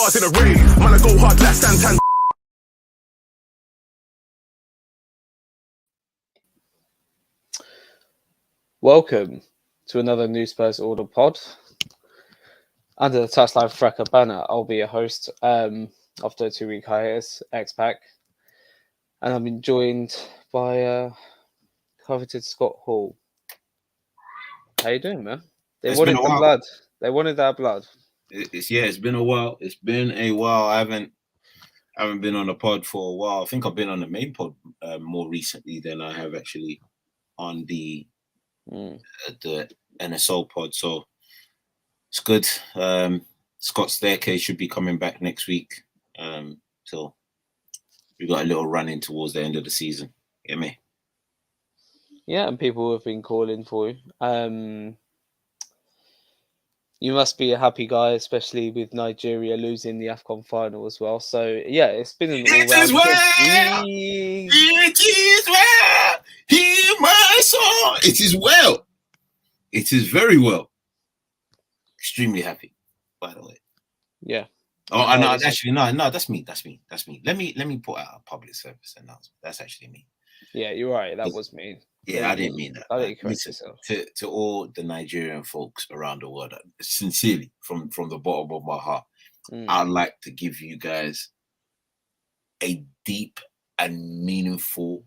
bars in a rave. Man, I go hard like Santan. Welcome to another New Spurs Order pod. Under the Touchline Fracker banner, I'll be your host after a 2-week hiatus, X-Pac. And I'm joined by coveted Scott Hall. How you doing, man? They wanted the blood. They wanted that blood. It's been a while. It's been a while. I haven't been on the pod for a while. I think I've been on the main pod more recently than I have actually on the NSO pod. So it's good. Scott's Staircase should be coming back next week. So we got a little running towards the end of the season. Get me? Yeah, and people have been calling for you. You must be a happy guy, especially with Nigeria losing the AFCON final as well. So, yeah, it's been an all-round... It is well! Hear my song! It is well! It is very well. Extremely happy, by the way. Yeah. Oh, no, actually, no, that's me. Let me put out a public service announcement. That's actually me. Yeah, you're right. That was me. Yeah, I didn't mean that. I didn't correct yourself. To all the Nigerian folks around the world, sincerely, from the bottom of my heart, I'd like to give you guys a deep and meaningful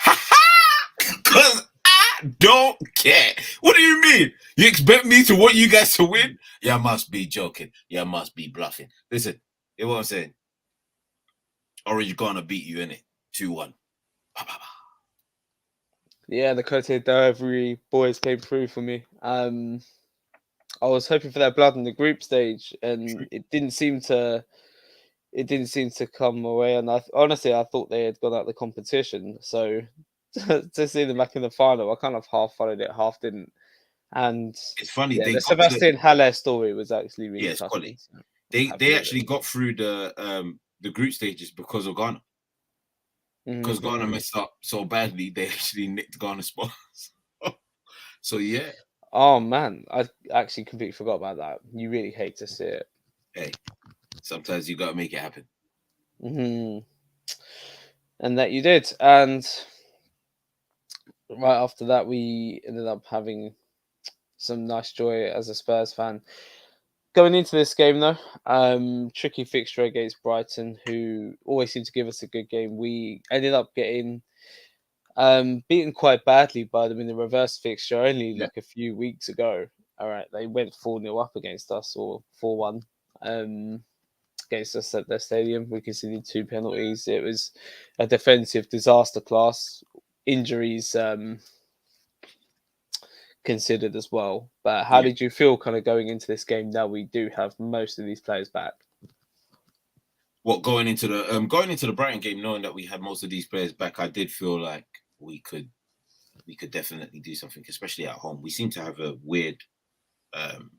because I don't care. What do you mean? You expect me to want you guys to win? Yeah, must be joking. Yeah, must be bluffing. Listen, you know what I'm saying? Orange gonna beat you, innit? 2-1. Yeah, the Cote d'Ivoire boys came through for me. I was hoping for that blood in the group stage, and it didn't seem to come away. And honestly, I thought they had gone out of the competition. So to see them back in the final, I kind of half followed it, half didn't. And it's funny. Yeah, the Sebastian Haller story was actually really quality. They actually got through the group stages because of Ghana. Because Ghana messed up so badly, they actually nicked Ghana's spots. So yeah. Oh man, I actually completely forgot about that. You really hate to see it. Hey, sometimes you gotta make it happen. And that you did. And right after that, we ended up having some nice joy as a Spurs fan. Going into this game, though, tricky fixture against Brighton, who always seem to give us a good game. We ended up getting beaten quite badly by them in the reverse fixture only like a few weeks ago. All right, they went 4-0 up against us, or 4-1 against us at their stadium. We conceded 2 penalties. It was a defensive disaster class. Injuries considered as well. But how did you feel kind of going into this game now we do have most of these players back? What, going into the Brighton game, knowing that we had most of these players back, I did feel like we could definitely do something, especially at home. We seem to have a weird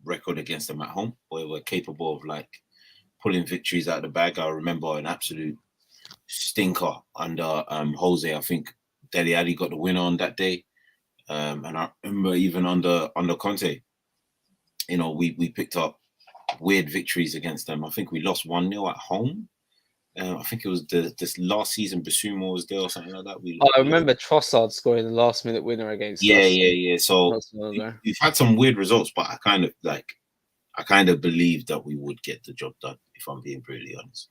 record against them at home, where we're capable of like pulling victories out of the bag. I remember an absolute stinker under Jose. I think Dele Alli got the win on that day. And I remember even under Conte, you know, we picked up weird victories against them. I think we lost 1-0 at home. I think it was this last season, Basuma was there or something like that. I remember Trossard scoring the last-minute winner against us. Yeah. So we've had some weird results, but I kind of believed that we would get the job done, if I'm being brutally honest.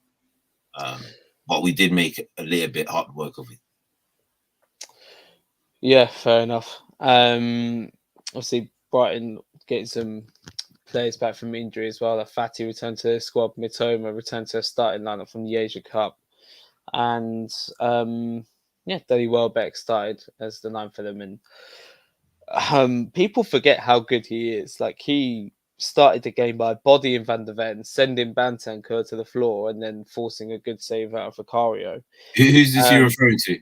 But we did make a little bit hard work of it. Yeah, fair enough. Obviously, Brighton getting some players back from injury as well. Fati returned to the squad. Mitoma returned to a starting lineup from the Asia Cup. And Danny Welbeck started as the 9 for them. And people forget how good he is. Like, he started the game by bodying Van der Ven, sending Bentancur to the floor, and then forcing a good save out of Vicario. Who's this you referring to?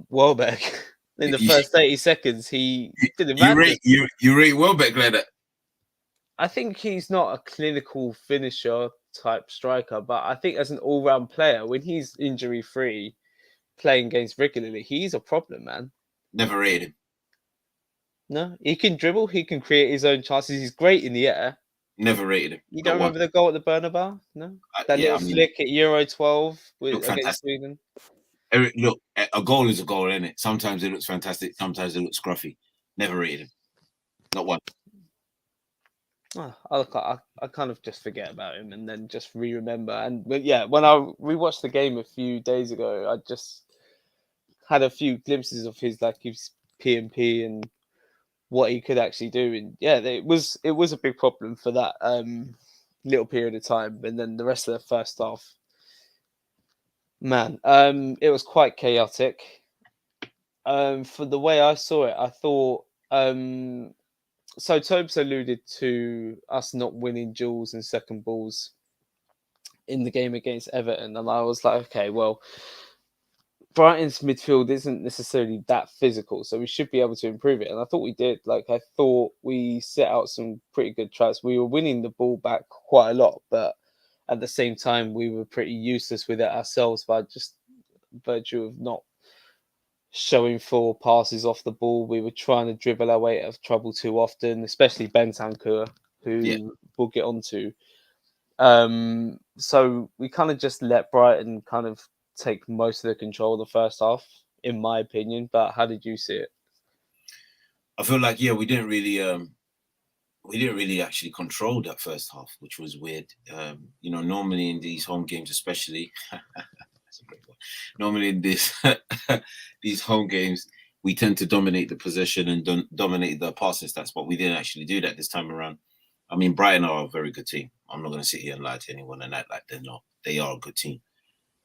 Welbeck. In the first 30 seconds, he did a madness. You rate Welbeck like that? I think he's not a clinical finisher type striker, but I think as an all-round player, when he's injury-free, playing games regularly, he's a problem, man. Never rated him. No, he can dribble, he can create his own chances. He's great in the air. Never rated him. You Not don't one. remember the goal at the Bernabeu? No, that Yeah, little I mean, flick at Euro 12 look against fantastic. Sweden. Eric, look, a goal is a goal, isn't it? Sometimes it looks fantastic. Sometimes it looks scruffy. Never rated him. Not one. I kind of just forget about him and then just re-remember. But yeah, when I rewatched the game a few days ago, I just had a few glimpses of his P and what he could actually do. And yeah, it was a big problem for that little period of time. And then the rest of the first half, man, it was quite chaotic. For the way I saw it, I thought so Tobes alluded to us not winning duels and second balls in the game against Everton, and I was like, okay, well, Brighton's midfield isn't necessarily that physical, so we should be able to improve it. And I thought we did. Like, I thought we set out some pretty good traps. We were winning the ball back quite a lot, but at the same time, we were pretty useless with it ourselves by just virtue of not showing full passes off the ball. We were trying to dribble our way out of trouble too often, especially Bentancur, who we'll get onto. So we kind of just let Brighton kind of take most of the control of the first half, in my opinion. But how did you see it? I feel like we didn't really actually control that first half, which was weird. Normally in these home games, especially, that's a great one. Normally in these home games, we tend to dominate the possession and dominate the passing stats, but we didn't actually do that this time around. I mean, Brighton are a very good team. I'm not going to sit here and lie to anyone and act like they're not. They are a good team.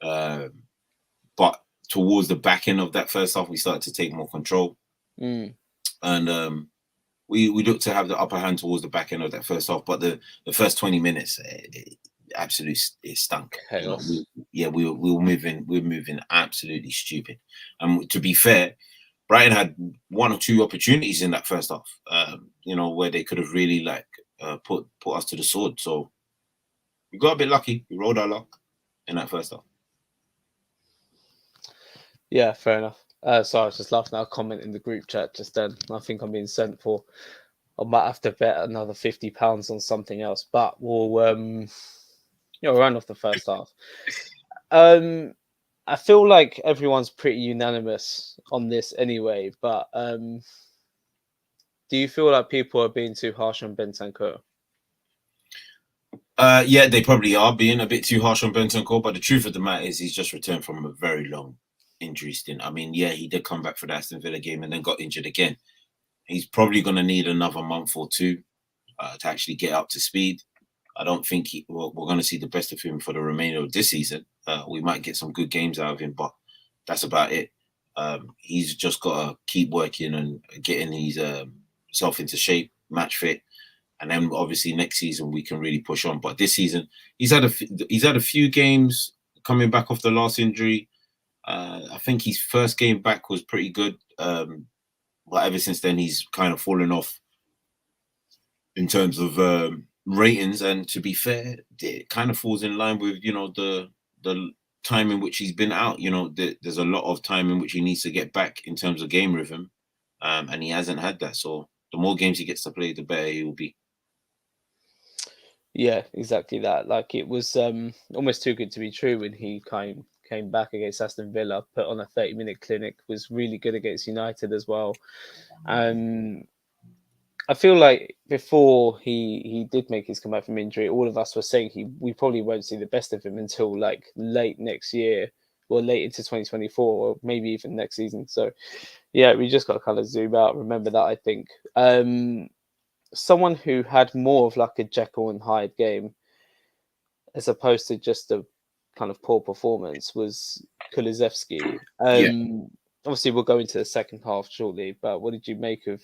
But towards the back end of that first half, we started to take more control. And we looked to have the upper hand towards the back end of that first half. But the first 20 minutes, absolutely, it stunk. We were moving absolutely stupid. And to be fair, Brighton had one or two opportunities in that first half, where they could have really put us to the sword. So we got a bit lucky. We rolled our luck in that first half. Yeah, fair enough. Sorry, I was just laughing at a comment in the group chat just then. I think I'm being sent for. I might have to bet another £50 on something else, but we'll round off the first half. I feel like everyone's pretty unanimous on this anyway, but do you feel like people are being too harsh on Bentancur? Yeah, they probably are being a bit too harsh on Bentancur, but the truth of the matter is he's just returned from a very long injury stint. I mean, yeah, he did come back for the Aston Villa game and then got injured again. He's probably going to need another month or two to actually get up to speed. I don't think we're going to see the best of him for the remainder of this season. We might get some good games out of him, but that's about it. He's just got to keep working and getting his self into shape, match fit, and then obviously next season we can really push on. But this season he's had a few games coming back off the last injury. I think his first game back was pretty good, but ever since then he's kind of fallen off in terms of ratings. And to be fair, it kind of falls in line with the time in which he's been out. There's a lot of time in which he needs to get back in terms of game rhythm, and he hasn't had that. So the more games he gets to play, the better he will be. Yeah, exactly that. Like, it was almost too good to be true when he came back against Aston Villa, put on a 30-minute clinic, was really good against United as well. I feel like before he did make his comeback from injury, all of us were saying we probably won't see the best of him until like late next year or late into 2024 or maybe even next season. So yeah, we just got to kind of zoom out. Remember that, I think. Someone who had more of like a Jekyll and Hyde game as opposed to just a kind of poor performance was Kulusevski. Obviously, we'll go into the second half shortly, but what did you make of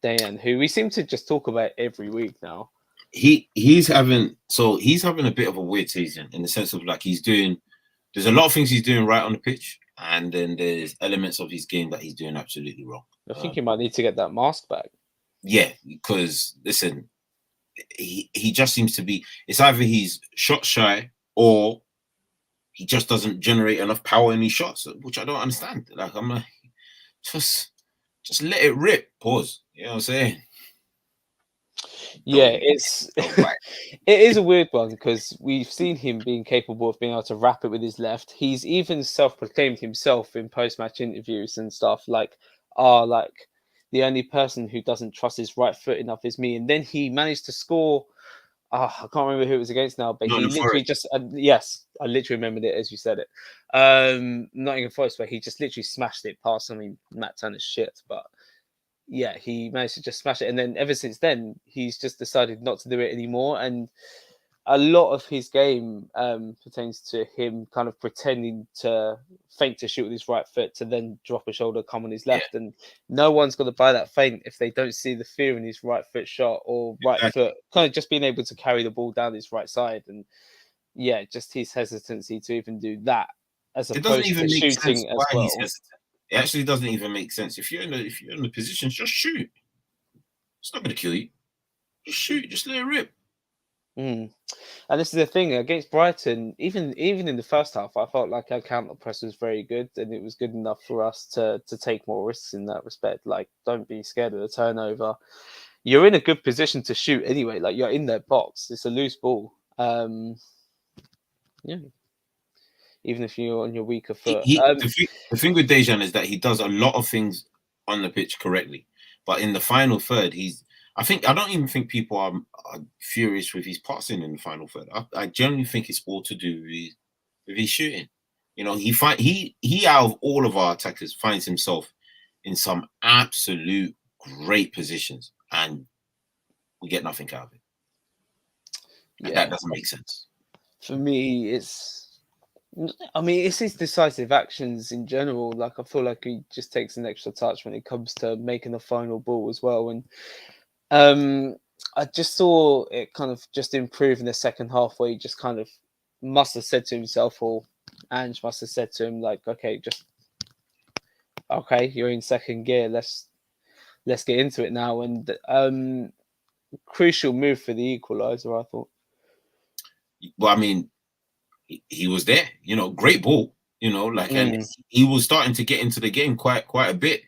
Dayan, who we seem to just talk about every week now? He's having a bit of a weird season in the sense of like there's a lot of things he's doing right on the pitch, and then there's elements of his game that he's doing absolutely wrong. I think he might need to get that mask back. Yeah, because listen, he just seems to be. It's either he's shot shy or he just doesn't generate enough power in his shots, which I don't understand. Like, I'm like, just let it rip. Pause. You know what I'm saying? Yeah, So, it's so right. it is a weird one because we've seen him being capable of being able to wrap it with his left. He's even self-proclaimed himself in post-match interviews and stuff like, like the only person who doesn't trust his right foot enough is me. And then he managed to score. I can't remember who it was against now, but he Nottingham literally Forest. just yes, I literally remembered it as you said it. Nottingham Forest, where he just literally smashed it past. I mean, Matt Turner's shit, but yeah, he managed to just smash it. And then ever since then, he's just decided not to do it anymore. And a lot of his game pertains to him kind of pretending to feint to shoot with his right foot to then drop a shoulder, come on his Yeah, left. And no one's going to buy that feint if they don't see the fear in his right foot shot or right exactly. foot, kind of just being able to carry the ball down his right side. And yeah, just his hesitancy to even do that as It doesn't opposed to even make sense shooting why as he's well. hesitant. It actually doesn't even make sense. If you're in the position, just shoot. It's not going to kill you. Just shoot. Just let it rip. Mm. And this is the thing against Brighton. Even in the first half, I felt like our counter press was very good, and it was good enough for us to take more risks in that respect. Like, don't be scared of the turnover. You're in a good position to shoot anyway. Like, you're in their box. It's a loose ball. Yeah. Even if you're on your weaker foot. The thing with Dejan is that he does a lot of things on the pitch correctly, but in the final third, I don't even think people are furious with his passing in the final third. I generally think it's all to do with his shooting. You know, he out of all of our attackers finds himself in some absolute great positions, and we get nothing out of it, and that Yeah. doesn't make sense. For me, it's his decisive actions in general. Like, I feel like he just takes an extra touch when it comes to making the final ball as well. And I just saw it kind of just improve in the second half, where he just kind of must have said to himself, or Ange must have said to him, like, okay, you're in second gear. Let's get into it now. And crucial move for the equaliser, I thought. Well, I mean, he was there. You know, great ball. You know, like, and Mm. he was starting to get into the game quite a bit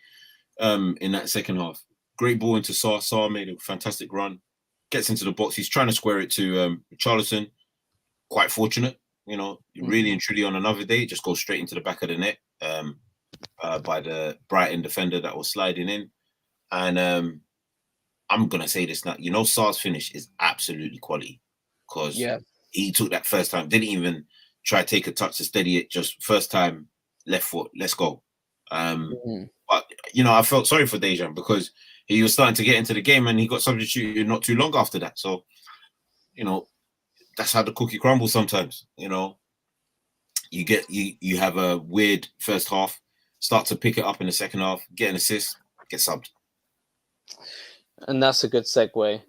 in that second half. Great ball into Saar. Saar made a fantastic run. Gets into the box. He's trying to square it to Charlison. Quite fortunate, you know, really and truly on another day, just goes straight into the back of the net by the Brighton defender that was sliding in. And I'm going to say this now, you know, Saar's finish is absolutely quality because Yeah. he took that first time, didn't even try to take a touch to steady it, just first time, left foot, let's go. But, you know, I felt sorry for Dejan because he was starting to get into the game and he got substituted not too long after that. So, you know, that's how the cookie crumbles sometimes. You know, you have a weird first half, start to pick it up in the second half, get an assist, get subbed. And that's a good segue.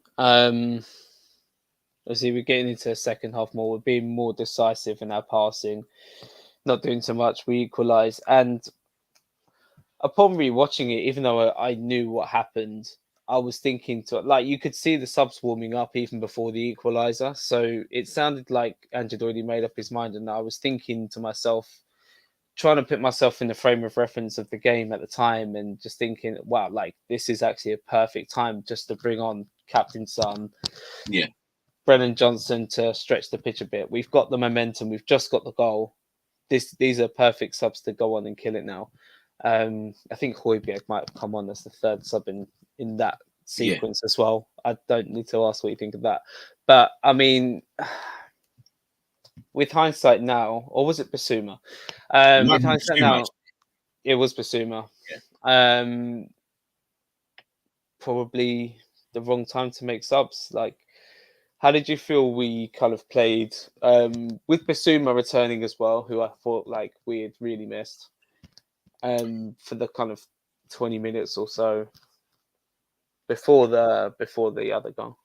Obviously, we're getting into the second half more. We're being more decisive in our passing, not doing so much. We equalise. And upon rewatching it, even though I knew what happened, I was thinking you could see the subs warming up even before the equaliser. So it sounded like Ange had already made up his mind. And I was thinking to myself, trying to put myself in the frame of reference of the game at the time and just thinking, wow, like, this is actually a perfect time just to bring on Captain Son. Yeah. Brennan Johnson to stretch the pitch a bit. We've got the momentum. We've just got the goal. These are perfect subs to go on and kill it now. I think Højbjerg might have come on as the third sub in that sequence as well. I don't need to ask what you think of that. But, I mean, with hindsight now, or was it Basuma? With hindsight now, it was Basuma. Yeah. Probably the wrong time to make subs. Like, how did you feel we kind of played with Basuma returning as well, who I thought like we had really missed for the kind of 20 minutes or so before the other goal?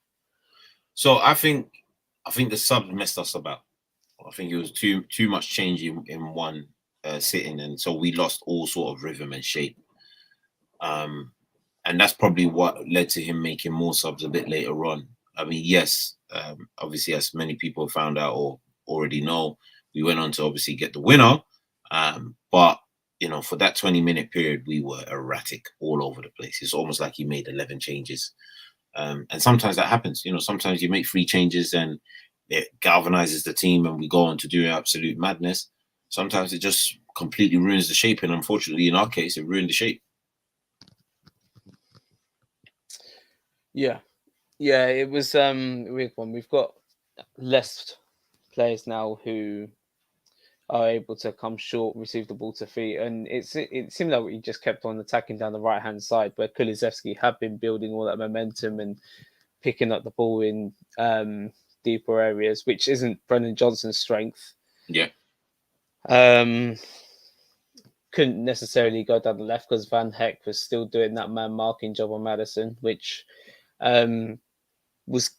So I think the sub messed us about. I think it was too much change in one sitting, and so we lost all sort of rhythm and shape. And that's probably what led to him making more subs a bit later on. I mean, yes, obviously, as many people found out or already know, we went on to obviously get the winner. But, you know, for that 20-minute period, we were erratic all over the place. It's almost like he made 11 changes. And sometimes that happens. Sometimes you make 3 changes and it galvanizes the team and we go on to do absolute madness. Sometimes it just completely ruins the shape. And unfortunately, in our case, it ruined the shape. Yeah. Yeah, it was a weird one. We've got less players now who are able to come short, receive the ball to feet, and it seemed like we just kept on attacking down the right hand side where Kulusevski had been building all that momentum and picking up the ball in deeper areas, which isn't Brennan Johnson's strength. Yeah. Couldn't necessarily go down the left because Van Heck was still doing that man marking job on Maddison, which was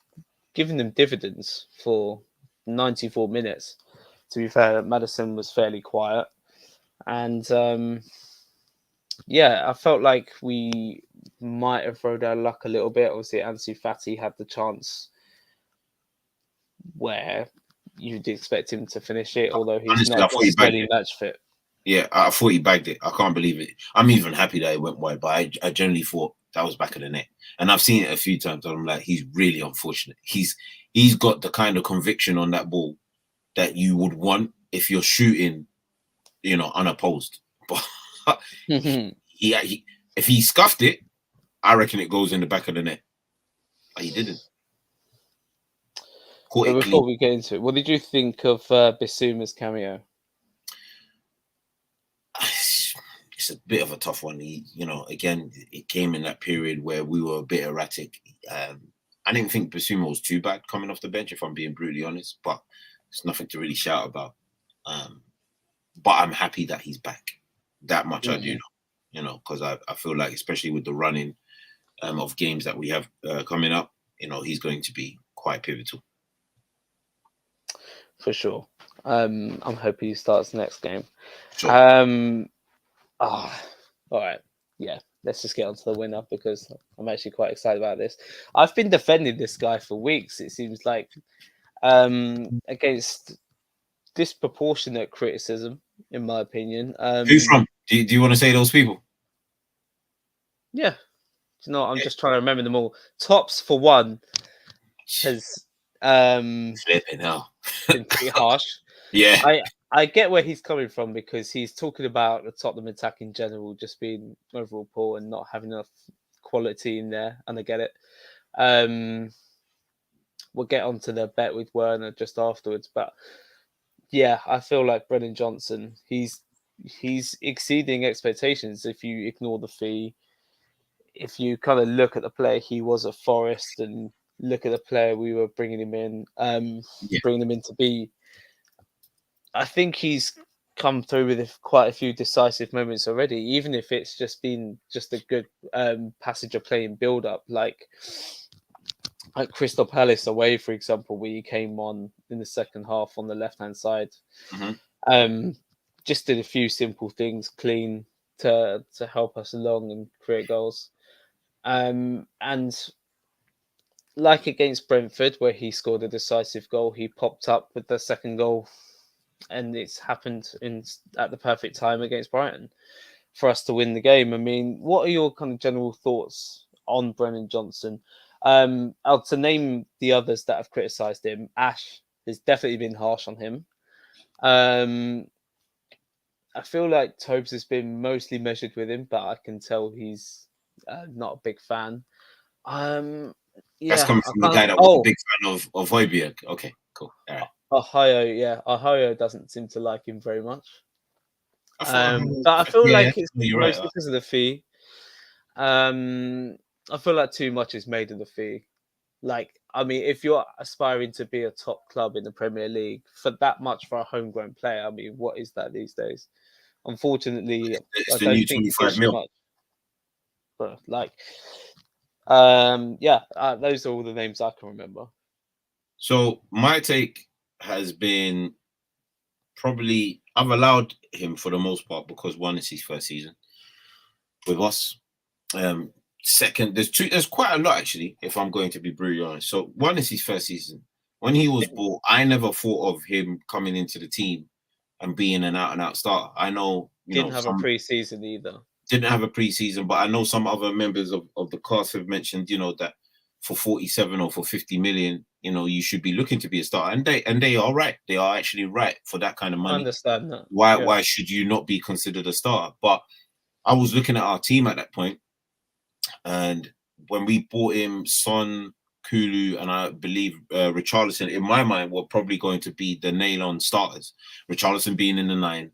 giving them dividends for 94 minutes. To be fair, Maddison was fairly quiet. And I felt like we might have rode our luck a little bit. Obviously, Ansu Fati had the chance where you'd expect him to finish it, although he's Honestly, not necessarily match fit. Yeah, I thought he bagged it. I can't believe it. I'm even happy that it went wide, but I generally thought that was back of the net. And I've seen it a few times, and I'm like, he's really unfortunate. He's got the kind of conviction on that ball that you would want if you're shooting, unopposed. But if he scuffed it, I reckon it goes in the back of the net. But he didn't. But before we get into it, what did you think of Bissouma's cameo? It's a bit of a tough one. Again, it came in that period where we were a bit erratic. I didn't think Bissouma was too bad coming off the bench, if I'm being brutally honest, but it's nothing to really shout about. But I'm happy that he's back. That much I do know, because I feel like, especially with the running of games that we have coming up, he's going to be quite pivotal. For sure. I'm hoping he starts next game. Sure. All right. Yeah, let's just get on to the winner because I'm actually quite excited about this. I've been defending this guy for weeks, it seems like, against disproportionate criticism, in my opinion. Who from? Do you want to say those people? Yeah. I'm just trying to remember them all. Tops, for one, has flipping hell. been pretty harsh. Yeah. I get where he's coming from because he's talking about the Tottenham attack in general just being overall poor and not having enough quality in there, and I get it. We'll get onto the bet with Werner just afterwards, but yeah, I feel like Brennan Johnson, he's exceeding expectations if you ignore the fee. If you kind of look at the player he was at Forest and look at the player we were bringing him in, bringing him in to be, I think he's come through with quite a few decisive moments already, even if it's just been just a good passage of play and build up, like Crystal Palace away, for example, where he came on in the second half on the left-hand side. Just did a few simple things clean to help us along and create goals. And like against Brentford, where he scored a decisive goal, he popped up with the second goal, and it's happened at the perfect time against Brighton for us to win the game. I mean, what are your kind of general thoughts on Brennan Johnson? To name the others that have criticised him, Ash has definitely been harsh on him. I feel like Tobes has been mostly measured with him, but I can tell he's not a big fan. That's coming from the guy that was a big fan of Højbjerg. Okay, cool. All right. Ahoyo doesn't seem to like him very much. But I feel like it's mostly because of the fee. I feel like too much is made of the fee. Like, I mean, if you're aspiring to be a top club in the Premier League, for that much for a homegrown player, I mean, what is that these days? Unfortunately, I don't think it's much. But those are all the names I can remember. So my take has been probably I've allowed him for the most part because one, is his first season with us. Second, there's quite a lot actually, if I'm going to be brutally honest. So one is his first season. When he was bought, I never thought of him coming into the team and being an out-and-out starter. I know didn't have a pre-season either. Didn't have a pre-season, but I know some other members of the cast have mentioned, that for 47 or for 50 million, you should be looking to be a star. And they are right. They are actually right for that kind of I money. understand that. Why should you not be considered a starter? But I was looking at our team at that point, and when we bought him, Son, Kulu, and I believe Richarlison, in my mind, were probably going to be the nail-on starters. Richarlison being in the 9,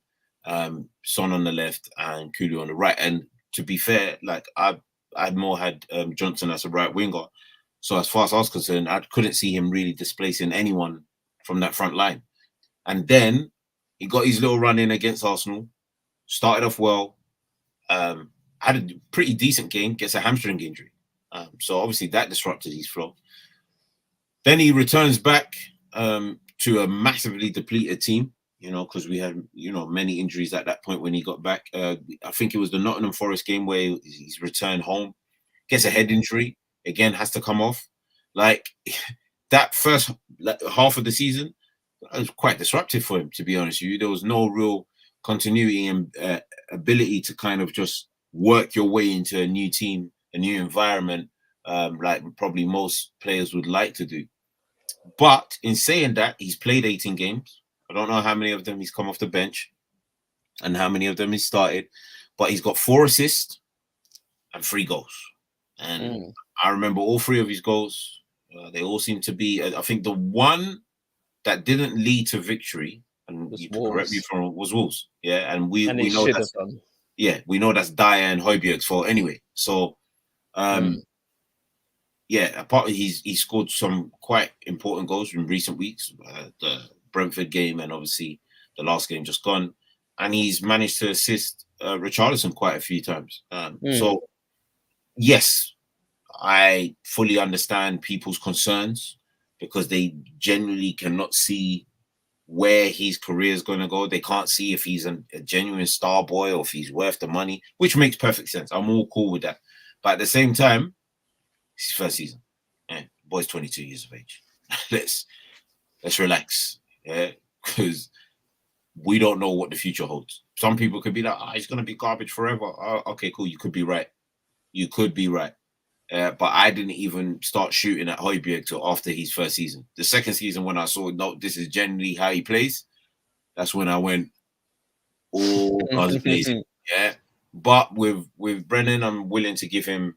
Son on the left, and Kulu on the right. And to be fair, like I'd more had Johnson as a right winger. So as far as I was concerned, I couldn't see him really displacing anyone from that front line. And then he got his little run in against Arsenal, started off well, had a pretty decent game, gets a hamstring injury. So obviously that disrupted his flow. Then he returns back to a massively depleted team, because we had, many injuries at that point when he got back. I think it was the Nottingham Forest game where he's returned home, gets a head injury, again has to come off. Like that first half of the season, it was quite disruptive for him, to be honest with you. There was no real continuity and ability to kind of just work your way into a new team, a new environment, like probably most players would like to do. But in saying that, he's played 18 games. I don't know how many of them he's come off the bench and how many of them he's started, but he's got 4 assists and 3 goals. And I remember all 3 of his goals. They all seem to be, I think the one that didn't lead to victory, and you can correct me if I'm wrong, was Wolves. Yeah, and we know that's done. Yeah, we know that's Dyer and Højbjerg's fault anyway. So, yeah, apart he scored some quite important goals in recent weeks, the Brentford game and obviously the last game just gone, and he's managed to assist Richarlison quite a few times. So, yes, I fully understand people's concerns because they genuinely cannot see where his career is going to go. They can't see if he's a genuine star boy or if he's worth the money, which makes perfect sense. I'm all cool with that. But at the same time, it's his first season. Yeah, boy's 22 years of age. let's relax. Yeah, because we don't know what the future holds. Some people could be like, he's going to be garbage forever. Okay, cool. You could be right. You could be right. But I didn't even start shooting at Højbjerg till after his first season. The second season, when I saw, no, this is generally how he plays, that's when I went all guns blazing. Yeah. But with Brennan, I'm willing to give him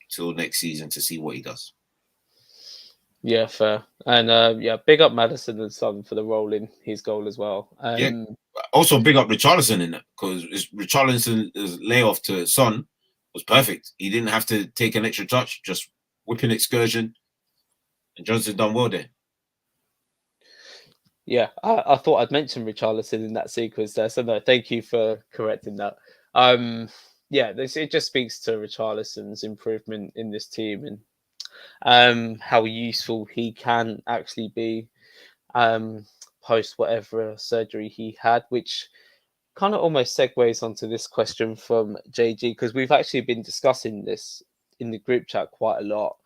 till next season to see what he does. Yeah, fair. And big up Maddison and Son for the role in his goal as well. Yeah. Also big up Richarlison in that, because Richarlison's layoff to Son was perfect. He didn't have to take an extra touch, just whipping excursion, and Johnson done well there. Yeah, I thought I'd mention Richarlison in that sequence there, so no, thank you for correcting that. Yeah, it just speaks to Richarlison's improvement in this team and how useful he can actually be post whatever surgery he had, which kind of almost segues onto this question from JG, because we've actually been discussing this in the group chat quite a lot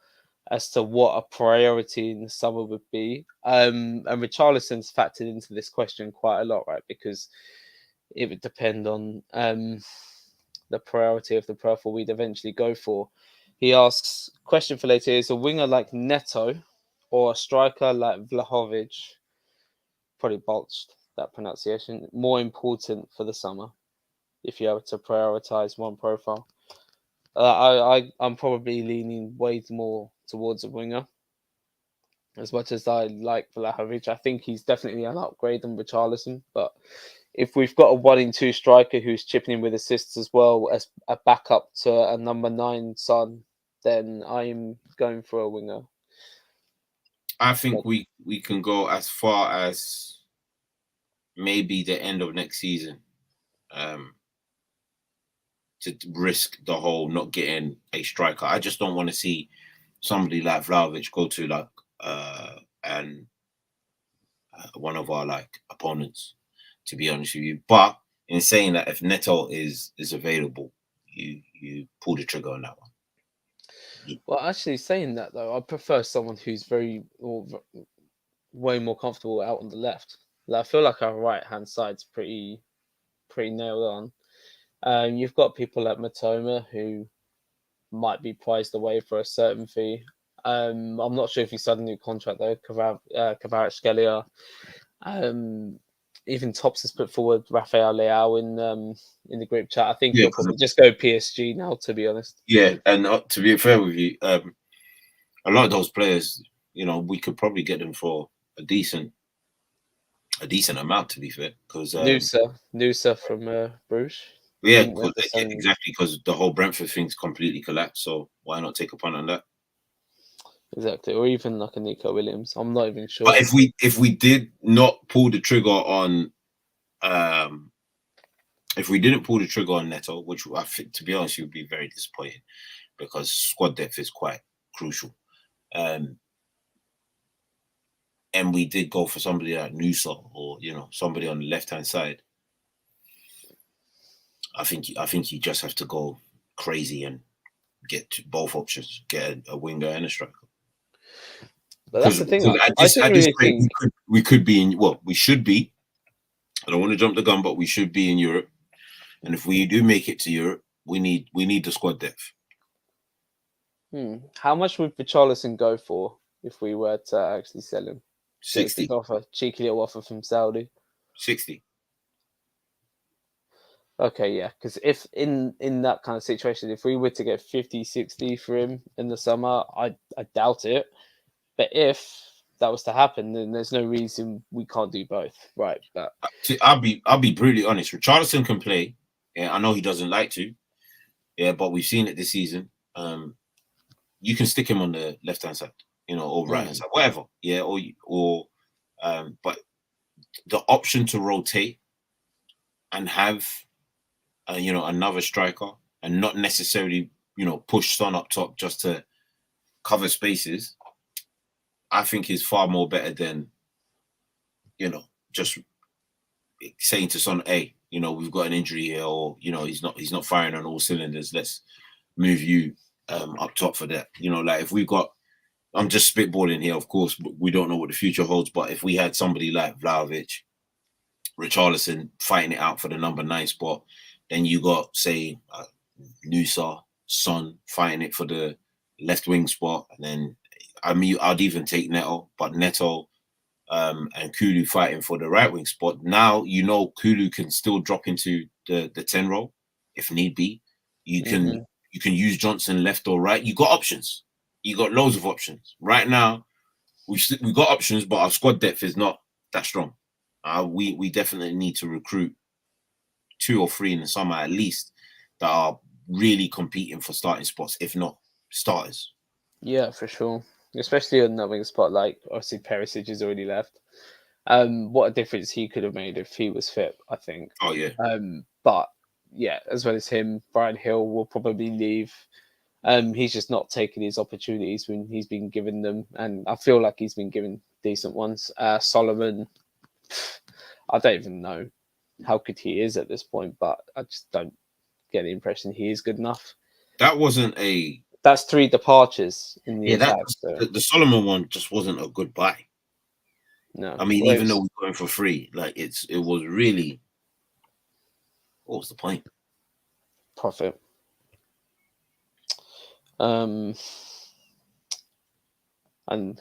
as to what a priority in the summer would be. And Richarlison's factored into this question quite a lot, right? Because it would depend on the priority of the profile we'd eventually go for. He asks, question for later, is a winger like Neto or a striker like Vlahovic, probably botched that pronunciation, more important for the summer if you have to prioritize one profile? I'm probably leaning way more towards a winger. As much as I like Vlahovic, I think he's definitely an upgrade on Richarlison. But if we've got a 1-in-2 striker who's chipping in with assists as well as a backup to a number 9 Son, then I'm going for a winger. I think we can go as far as maybe the end of next season to risk the whole not getting a striker. I just don't want to see somebody like Vlahovic go to one of our opponents, to be honest with you. But in saying that, if Neto is available, you pull the trigger on that one. Well, actually, saying that though, I prefer someone who's way more comfortable out on the left. I feel like our right hand side's pretty nailed on. You've got people like Matoma who might be priced away for a certain fee. I'm not sure if he signed a new contract though. Kvaratskhelia. Even Tops has put forward Rafael Leao in the group chat. I think Yeah, he'll probably just go PSG now, to be honest. yeah, and to be fair with you, a lot of those players, you know, we could probably get them for a decent amount. To be fair, because Nusa from Bruges. yeah, Wouldn't ever send- exactly, because the whole Brentford thing's completely collapsed. So why not take a punt on that? Exactly, or even like a Nico Williams. I'm not even sure. But if we did not pull the trigger on, if we didn't pull the trigger on Neto, which I think, to be honest, you would be very disappointed because squad depth is quite crucial. And we did go for somebody like Nusa, or somebody on the left hand side. I think you just have to go crazy and get both options, get a winger and a striker. But that's the thing. At this rate, we could be in. Well, we should be. I don't want to jump the gun, but we should be in Europe. And if we do make it to Europe, we need the squad depth. How much would Richarlison go for if we were to actually sell him? 60. Cheeky little offer from Saudi. 60. Okay, yeah, because if in that kind of situation, if we were to get 50, 60 for him in the summer, I doubt it. But if that was to happen, then there's no reason we can't do both, right? But I'll be brutally honest. Richarlison can play. Yeah, I know he doesn't like to. Yeah, but we've seen it this season. You can stick him on the left hand side, or right hand side, whatever. Yeah, but the option to rotate and have another striker, and not necessarily push Son up top just to cover spaces, I think is far more better than just saying to Son, hey, we've got an injury here, or he's not firing on all cylinders, let's move you up top for that. Like if we've got, I'm just spitballing here, of course, but we don't know what the future holds, but if we had somebody like Vlahovic, Richarlison fighting it out for the number 9 spot, then you got, say, Nusa, Son fighting it for the left wing spot, and then I'd even take Neto, but Neto and Kulu fighting for the right wing spot. Now Kulu can still drop into the 10 role if need be. You can use Johnson left or right. You got options. You got loads of options. Right now, we got options, but our squad depth is not that strong. We definitely need to recruit 2 or 3 in the summer at least that are really competing for starting spots, if not starters. Yeah, for sure. Especially on that wing spot, like obviously Perisic has already left. What a difference he could have made if he was fit, I think. Oh yeah. But yeah, as well as him, Brian Hill will probably leave. He's just not taking his opportunities when he's been given them, and I feel like he's been given decent ones. Solomon, I don't even know how good he is at this point, but I just don't get the impression he is good enough. That's 3 departures in the attack. The Solomon one just wasn't a good buy. No, I mean, even though we're going for free, like it was really, what was the point? Profit. And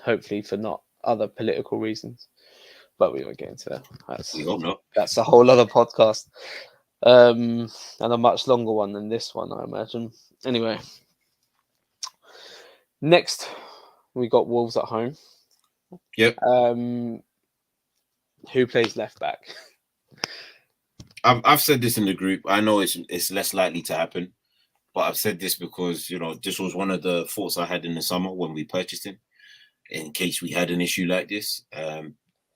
hopefully for not other political reasons, but we won't get into that. We hope not. That's a whole other podcast, and a much longer one than this one, I imagine. Anyway, next we got Wolves at home. Yep. Who plays left back? I've said this in the group. I know it's less likely to happen, but I've said this because this was one of the thoughts I had in the summer when we purchased him. In case we had an issue like this,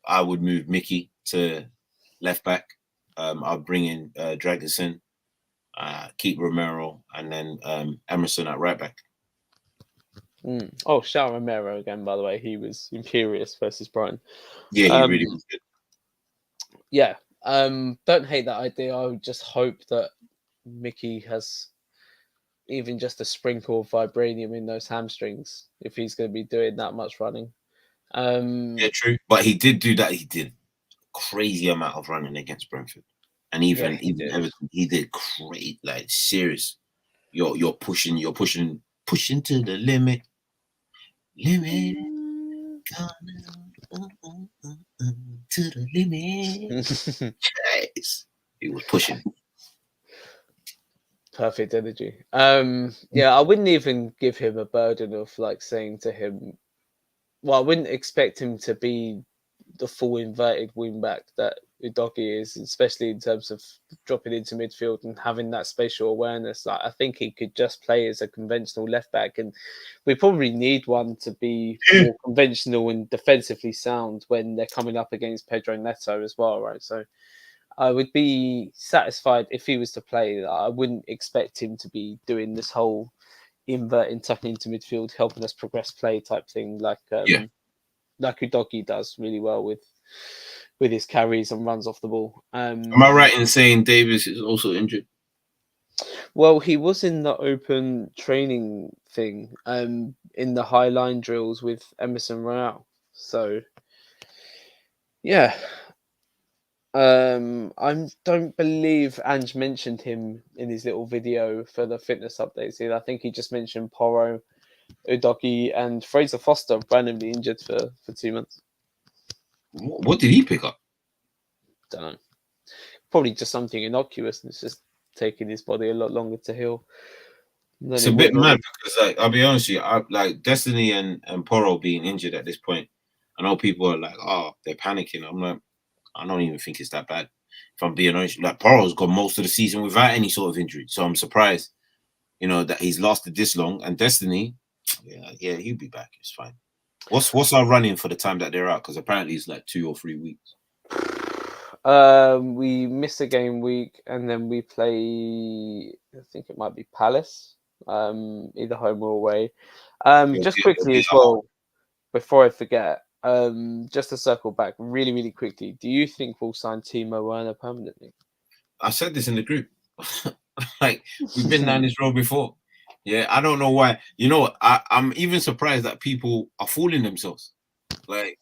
I would move Mickey to left back. I'll bring in Dragosin, keep Romero, and then Emerson at right back. Oh, shout Romero again, by the way. He was imperious versus Brighton. Yeah, he really was good. Yeah. Don't hate that idea. I would just hope that Mickey has even just a sprinkle of vibranium in those hamstrings if he's going to be doing that much running. Yeah, true. But he did do that. He did crazy amount of running against Brentford, and even Everton, he did great. Like serious. You're pushing to the limit. Limit. To the limit. Yes. He was pushing. Perfect energy. Yeah, I wouldn't even give him a burden of like saying to him, well, I wouldn't expect him to be the full inverted wingback that Udogie is, especially in terms of dropping into midfield and having that spatial awareness. Like, I think he could just play as a conventional left back, and we probably need one to be more conventional and defensively sound when they're coming up against Pedro Neto as well, right? So I would be satisfied if he was to play. I wouldn't expect him to be doing this whole inverting, tucking into midfield, helping us progress play type thing, like Udogie does really well with his carries and runs off the ball. Am I right in saying Davis is also injured? Well, he was in the open training thing, in the high line drills with Emerson Royale. So, yeah. I don't believe Ange mentioned him in his little video for the fitness updates either. I think he just mentioned Porro, Udogie, and Fraser Foster randomly injured for 2 months. What did he pick up? Don't know. Probably just something innocuous, and it's just taking his body a lot longer to heal. It's a bit mad because, like, I'll be honest with you, like Destiny and Porro being injured at this point. I know people are like, oh, they're panicking. I'm like, I don't even think it's that bad. If I'm being honest, like Porro's got most of the season without any sort of injury, so I'm surprised, that he's lasted this long. And Destiny, yeah, he'll be back. It's fine. What's our running for the time that they're out? Because apparently it's like 2 or 3 weeks. We miss a game week, and then we play. I think it might be Palace, either home or away. Just quickly as well, before I forget, just to circle back really, really quickly. Do you think we'll sign Timo Werner permanently? I said this in the group. Like, we've been down this road before. Yeah, I don't know why. I'm even surprised that people are fooling themselves. Like,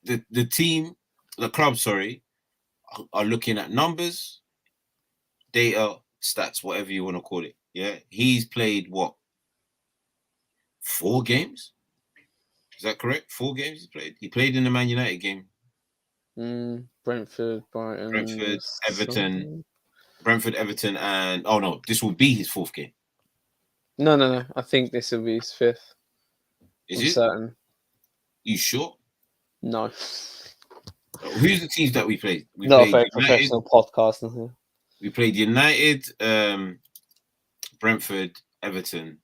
the team, the club, sorry, are looking at numbers, data, stats, whatever you want to call it. Yeah, he's played what? 4 games? Is that correct? 4 games he played. He played in the Man United game. Brentford, Brighton, Brentford, Everton, and oh no, this will be his 4th game. No. I think this will be his 5th. Is it? Certain. You sure? No. Who's the teams that we played? We Not played a very United, professional podcast. Here. We played United, Brentford, Everton.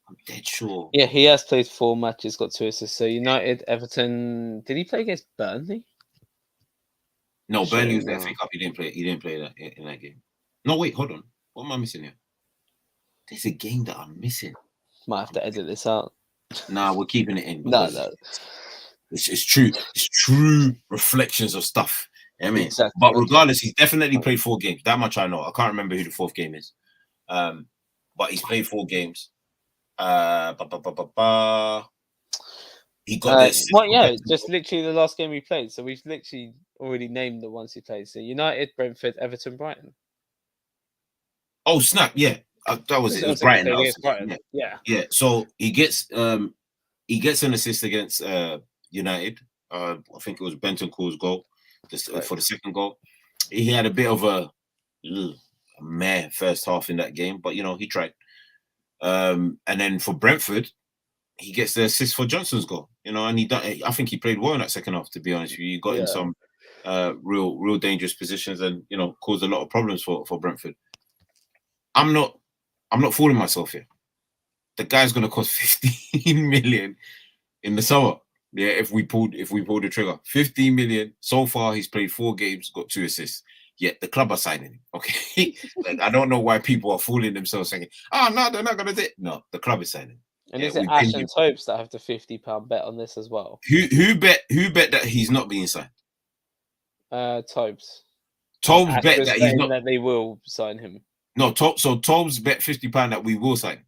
I'm dead sure. Yeah, he has played 4 matches, got 2 assists. So United, Everton. Did he play against Burnley? No, Burnley was the FA Cup. He didn't play that in that game. No, wait, hold on. What am I missing here? There's a game that I'm missing. Might have to edit this out. Nah, we're keeping it in. No. It's true. It's true reflections of stuff. I mean, exactly. But regardless, he's definitely played 4 games. That much I know. I can't remember who the 4th game is. But he's played 4 games. He got this. Well, yeah, just literally the last game we played. So we've literally already named the ones he played. So United, Brentford, Everton, Brighton. Oh snap! Yeah, that was it. It was Brighton. Yeah. So he gets an assist against United. I think it was Bentancur's goal for the second goal. He had a bit of a meh first half in that game, but he tried. And then for Brentford, he gets the assist for Johnson's goal. And I think he played well in that second half. To be honest with you, he got in some real dangerous positions, and caused a lot of problems for Brentford. I'm not fooling myself here. The guy's gonna cost 15 million in the summer. Yeah, if we pulled the trigger. 15 million. So far, he's played 4 games, got 2 assists. Yet the club are signing him. Okay. Like, I don't know why people are fooling themselves saying, oh no, they're not gonna do it. No, the club is signing him. And is it Ash and Tobes that have the £50 bet on this as well? Who bet that he's not being signed? Tobes. Tobes bet that he's not. That they will sign him. No, so Tobes bet £50 that we will sign.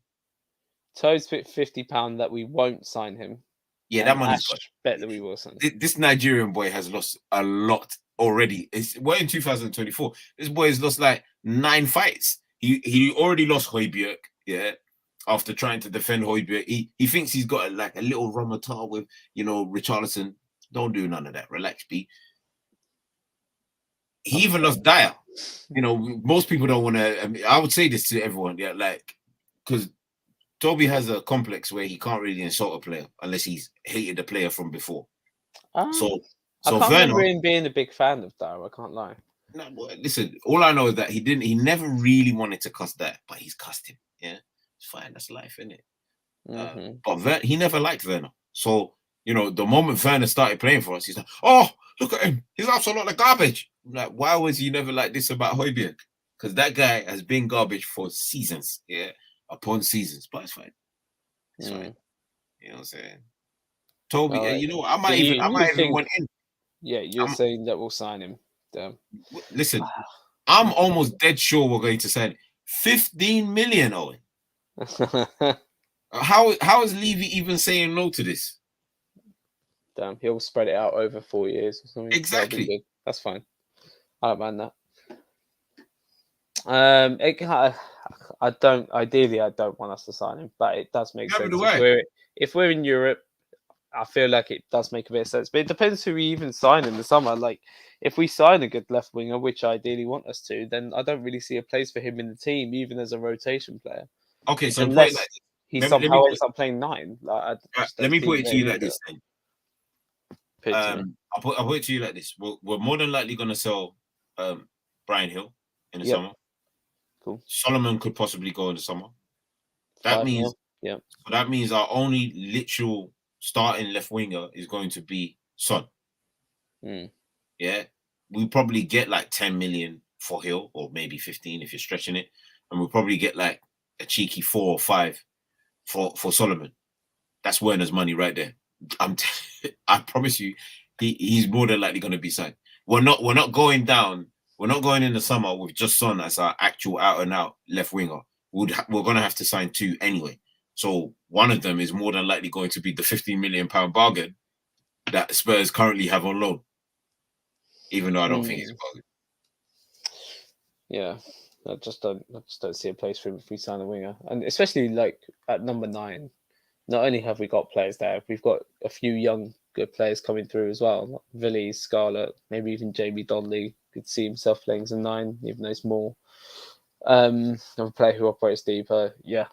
Tobes bet £50 that we won't sign him. Yeah, that money's got. Bet that we will sign. This Nigerian boy has lost a lot already. We're in 2024. This boy has lost like 9 fights. He already lost Højbjerg. Yeah. after trying to defend Højbjerg. He thinks he's got a little Ramatar with, Richarlison. Don't do none of that. Relax, B. He even lost Dyer. Most people don't want to. I would say this to everyone, yeah, because Toby has a complex where he can't really insult a player unless he's hated the player from before. So I can't Werner, remember him being a big fan of Dyer. I can't lie. No, listen. All I know is that he never really wanted to cuss that, but he's cussed him. Yeah, it's fine. That's life, isn't it? But he never liked Werner. So the moment Werner started playing for us, he's like, "Oh, look at him. He's also not like garbage." I'm like, why was he never like this about Højbjerg? Because that guy has been garbage for seasons, yeah, upon seasons. But it's fine. It's fine. You know what I'm saying? Toby, I might even want in. Yeah, you're saying that we'll sign him. Damn. Listen, I'm almost dead sure we're going to sign 15 million, Owen. How is Levy even saying no to this? Damn, he'll spread it out over 4 years or something. Exactly. That's fine. I don't mind that. Ideally, I don't want us to sign him, but it does make sense. If we're in Europe, I feel like it does make a bit of sense. But it depends who we even sign in the summer. Like, if we sign a good left winger, which I ideally want us to, then I don't really see a place for him in the team, even as a rotation player. Okay, so unless he somehow ends up playing 9. Let me put it to you like this then. I'll put it to you like this. We're more than likely going to sell Brian Hill in the summer. Cool. Solomon could possibly go in the summer. That means our only literal starting left winger is going to be Son. Yeah, we'll probably get like 10 million for Hill, or maybe 15 if you're stretching it, and we'll probably get like a cheeky 4 or 5 for Solomon. That's Werner's money right there. I promise you, he's more than likely going to be signed. We're not going down. We're not going in the summer with just Son as our actual out and out left winger. We're going to have to sign 2 anyway. So one of them is more than likely going to be the £15 million bargain that Spurs currently have on loan. Even though I don't think it's a bargain. Yeah, I just don't see a place for him if we sign a winger, and especially like at number 9. Not only have we got players there, we've got a few young good players coming through as well. Like Villiers, Scarlett, maybe even Jamie Donnelly could see himself playing as a 9, even though it's more. A player who operates deeper, yeah.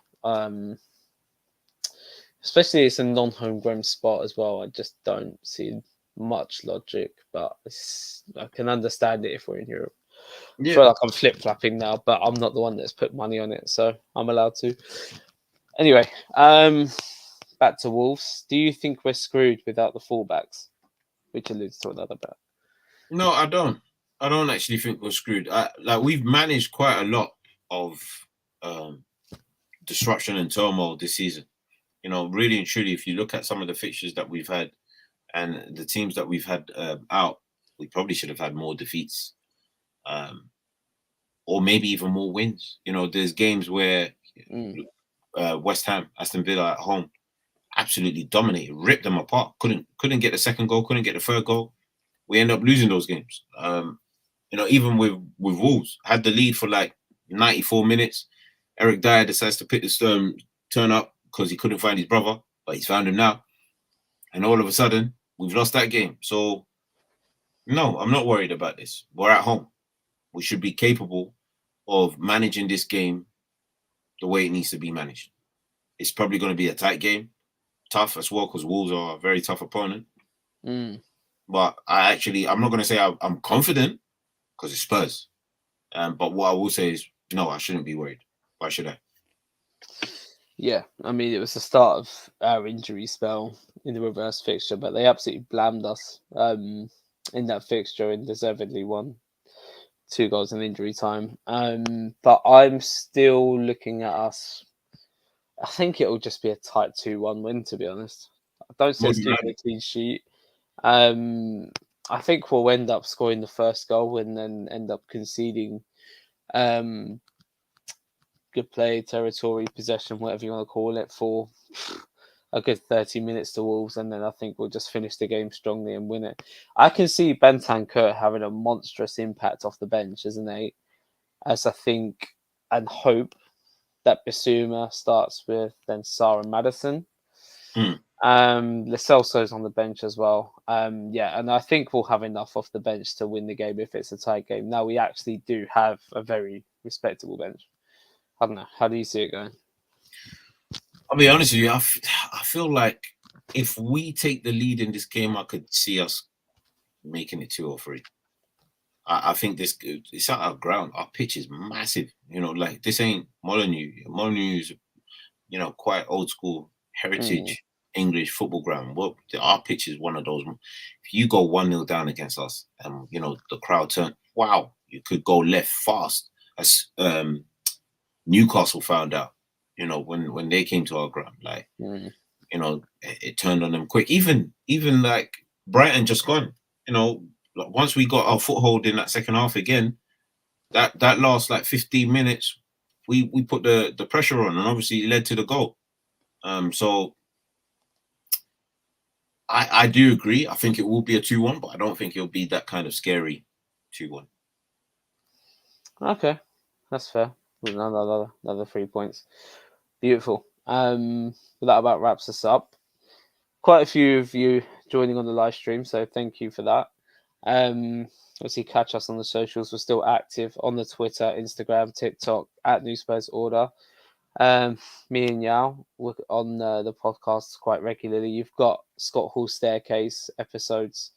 Especially it's a non-homegrown spot as well. I just don't see much logic, but I can understand it if we're in Europe. Yeah. I feel like I'm flip-flopping now, but I'm not the one that's put money on it, so I'm allowed to. Anyway, back to Wolves. Do you think we're screwed without the fullbacks? Which alludes to another bet. No, I don't. I don't actually think we're screwed. We've managed quite a lot of disruption and turmoil this season. Really and truly, if you look at some of the fixtures that we've had and the teams that we've had out, we probably should have had more defeats, or maybe even more wins. There's games where West Ham, Aston Villa at home, absolutely dominated, ripped them apart. Couldn't get the second goal, couldn't get the third goal. We end up losing those games. Even with Wolves, had the lead for like 94 minutes. Eric Dyer decides to pick the turn up because he couldn't find his brother, but he's found him now. And all of a sudden, we've lost that game. So, no, I'm not worried about this. We're at home. We should be capable of managing this game the way it needs to be managed. It's probably going to be a tight game. Tough as well, because Wolves are a very tough opponent. But I'm not going to say I'm confident, because it's Spurs. But what I will say is, no, I shouldn't be worried. Why should I? Yeah, I mean, it was the start of our injury spell in the reverse fixture, but they absolutely blamed us in that fixture and deservedly won. 2 goals in injury time. But I'm still looking at us. I think it'll just be a tight 2-1 win, to be honest. I don't see us keeping a clean sheet. I think we'll end up scoring the first goal and then end up conceding good play, territory, possession, whatever you want to call it, for a good 30 minutes to Wolves, and then I think we'll just finish the game strongly and win it. I can see Bentancur having a monstrous impact off the bench, isn't he? As I think and hope that Bissouma starts with, then Sarr and Maddison. Hmm. Lo Celso's on the bench as well. Yeah, and I think we'll have enough off the bench to win the game if it's a tight game. Now we actually do have a very respectable bench. I don't know. How do you see it going? I'll be honest with you. I feel like if we take the lead in this game, I could see us making it 2 or 3. I think it's at our ground. Our pitch is massive. You know, like this ain't Molyneux. Molyneux's, you know, quite old school heritage English football ground. Well, our pitch is one of those. If you go 1-0 down against us, and you know the crowd turn, wow, you could go left fast. As Newcastle found out, you know, when they came to our ground, like you know, it turned on them quick. Even like Brighton just gone, you know. Once we got our foothold in that second half again, that last like 15 minutes, we put the pressure on, and obviously it led to the goal. So I do agree. I think it will be a 2-1, but I don't think it'll be that kind of scary 2-1. Okay, that's fair. Another 3 points. Beautiful. That about wraps us up. Quite a few of you joining on the live stream, so thank you for that. Obviously, catch us on the socials. We're still active on the Twitter, Instagram, TikTok at New Spurs Order. Me and Yao work on the podcast quite regularly. You've got Scott Hall Staircase episodes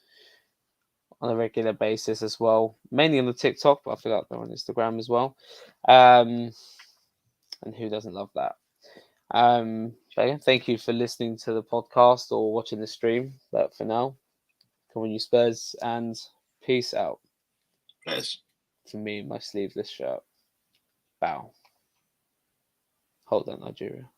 on a regular basis as well, mainly on the TikTok, but I feel like they're on Instagram as well. And who doesn't love that? But yeah, thank you for listening to the podcast or watching the stream. But for now, come on, you Spurs, and peace out. Yes. To me, my sleeveless shirt. Bow. Hold on, Nigeria.